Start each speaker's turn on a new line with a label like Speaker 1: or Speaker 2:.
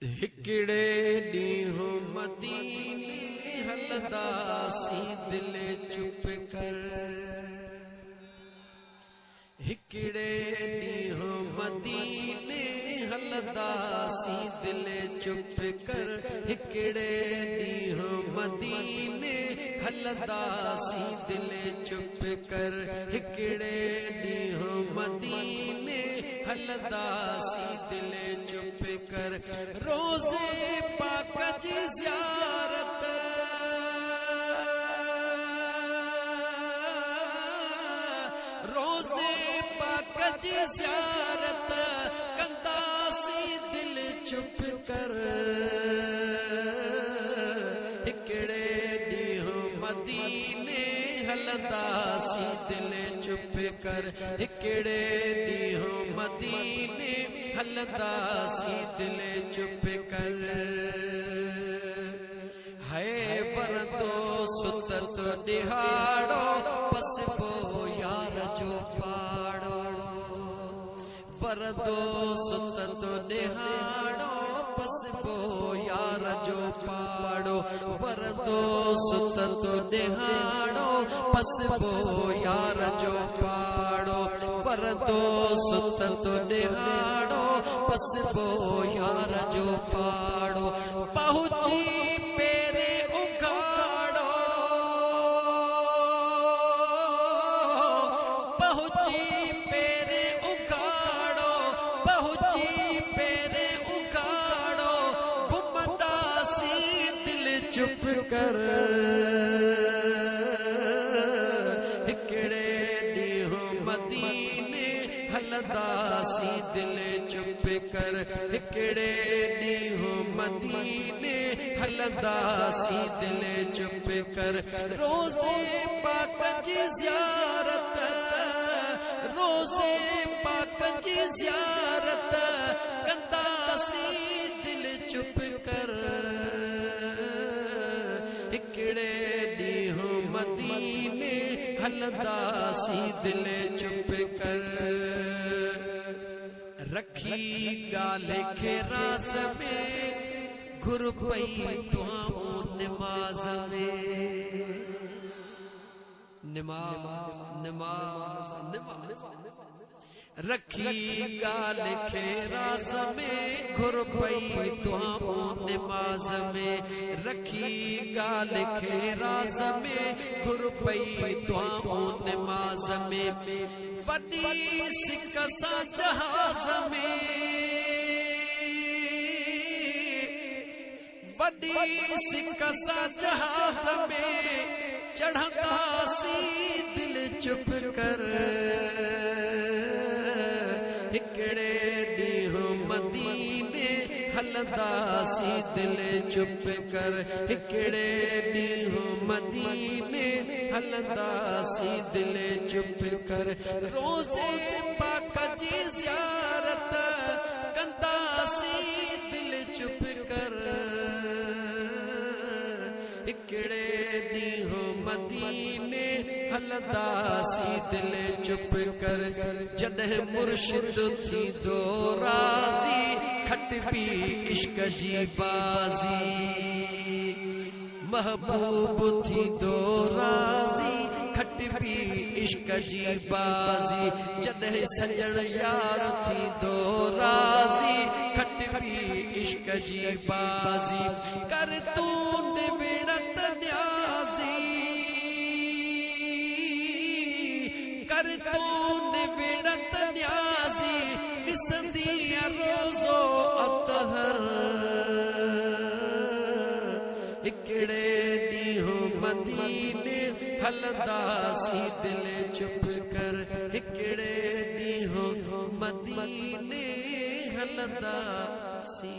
Speaker 1: हिकड़े ॾींहुं मदीने हलंदासी दिल चुप कर। हिकड़े ॾींहुं मदीने हलंदासी दिल चुप कर। हिकड़े ॾींहुं मदीने हलंदासी दिल चुप कर। हिकड़े ॾींहुं मदीने हलंदासी दिल चुप कर। रोज़े पाक जी ज़ियारत रोज़े पाक जी ज़ियारत कंदासी दिल चुप कर। हिकड़े ॾींहुं मदीने हलंदासी दिल चुप कर। हिकड़े ॾींहुं मदीने हलंदासी दिल चुप कर। है वरदो सुतत दिहाड़ो पसबो यार जो पाड़ो। वरदो सुतत दिहाड़ो पसबो यार जो पाड़ो। वरदो सुतत दिहाड़ो पसबो यार जो पाड़ो। वरदो सुतत दिहाड़ो पसबो यार जो पाड़ो। पहुंची पेरे उगाड़ो पहुंची पेरे उगाड़ो। पहुंची पेरे उगाड़ो घुमंदासी दिल चुप कर। हिकड़े ॾींहुं मदीने हलंदासी दिल चुप कर। हिकड़े ॾींहुं मदीने हलंदासी दिल चुप कर। रोज़े पाक जी ज़ियारत रोज़े पाक जी ज़ियारत कंदासी दिल चुप कर। हिकड़े ॾींहुं मदीने हलंदासी दिल चुप कर। रखी गाले खे राज़ में घुर पई दुआऊं निमाज़ में। निमाज़ निमाज़ निमाज़ रखी गाले खे राज़ में घुर पई दुआऊं निमाज़ में। रखी गाले खे राज़ में घुर पई दुआऊं निमाज़ में। वॾी सिक सां जहाज़ में वॾी सिक सां जहाज़ में चढ़ंदासी दिल चुप कर। हिकड़े ॾींहुं मदीने हलंदासी दिल चुप कर। हिकड़े ॾींहुं मदीने हलंदासी दिल चुप कर। रोज़े पाक जी ज़ियारत कंदासी दिल चुप कर। हिकड़े ॾींहुं मदीने हलंदासी दिल चुप कर। जॾहिं मुर्शिद थींदो राज़ी खटबी इश्क जी बाज़ी। महबूब थींदो राज़ी खटबी इश्क जी बाज़ी। जॾहिं सजण यार थींदो राज़ी खटबी इश्क जी बाज़ी। कर तूं निविड़त न्याज़ी कर तूं निविड़त न्याज़ी ॾिसंदी रोज़ो अतहर। हिकड़े ॾींहुं मदीने हलंदासी दिल चुप कर। हिकड़े ॾींहुं मदीने हलंदासी।